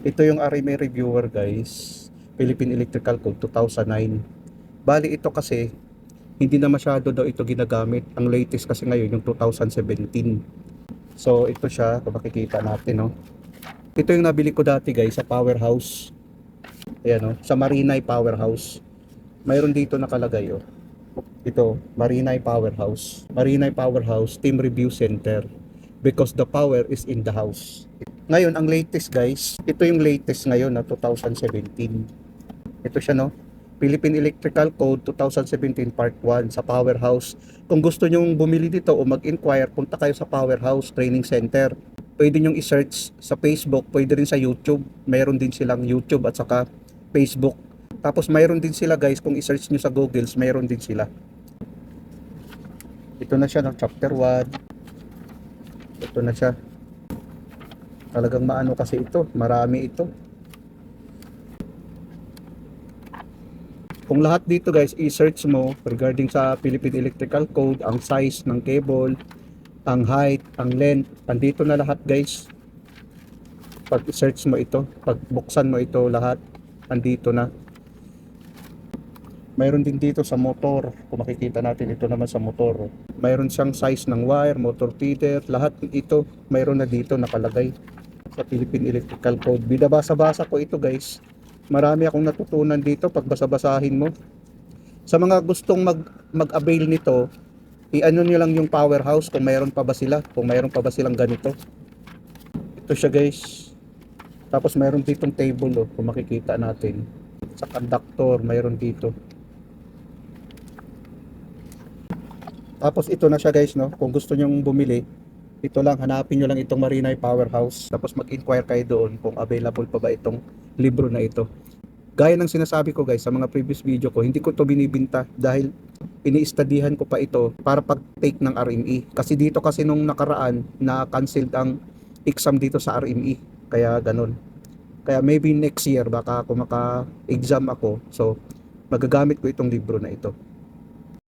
Ito yung RMA reviewer guys, Philippine Electrical Code 2009. Bali ito kasi hindi na masyado daw ito ginagamit. Ang latest kasi ngayon yung 2017. So ito siya, kung makikita natin no. Ito yung nabili ko dati guys sa Powerhouse. Ayan no, sa Marinay Powerhouse. Mayroon dito nakalagay oh. Ito, Marinay Powerhouse. Marinay Powerhouse Team Review Center. Because the power is in the house. Ngayon, ang latest guys, ito yung latest ngayon na 2017. Ito siya no, Philippine Electrical Code 2017 Part 1 sa Powerhouse. Kung gusto nyong bumili dito o mag-inquire, punta kayo sa Powerhouse Training Center. Pwede nyong i-search sa Facebook, pwede rin sa YouTube. Mayroon din silang YouTube at saka Facebook. Tapos mayroon din sila guys, kung i-search nyo sa Google, mayroon din sila. Ito na siya ng chapter 1. Ito na siya. Talagang maano kasi ito, marami ito. Kung lahat dito guys, i-search mo regarding sa Philippine Electrical Code, ang size ng cable, ang height, ang length, andito na lahat guys. Pag i-search mo ito, pag buksan mo ito lahat, andito na. Mayroon din dito sa motor, kung makikita natin ito naman sa motor. Mayroon siyang size ng wire, motor feeder, lahat ito mayroon na dito nakalagay sa Philippine Electrical Code. Binabasa-basa ko ito guys. Marami akong natutunan dito pag basa-basahin mo. Sa mga gustong mag-avail nito, i-ano nyo lang yung Powerhouse kung mayroon pa ba sila, kung mayroon pa ba silang ganito. Ito siya guys. Tapos mayroon ditong table oh, kung makikita natin. Sa conductor, mayroon dito. Tapos ito na siya guys no, kung gusto nyong bumili, ito lang, hanapin nyo lang itong Marinay Powerhouse. Tapos mag-inquire kayo doon kung available pa ba itong libro na ito. Gaya ng sinasabi ko guys sa mga previous video ko, hindi ko to binibinta dahil ini-studyhan ko pa ito para pag-take ng RME. Kasi dito kasi nung nakaraan na canceled ang exam dito sa RME. Kaya ganun. Kaya maybe next year baka kung maka-exam ako, so magagamit ko itong libro na ito.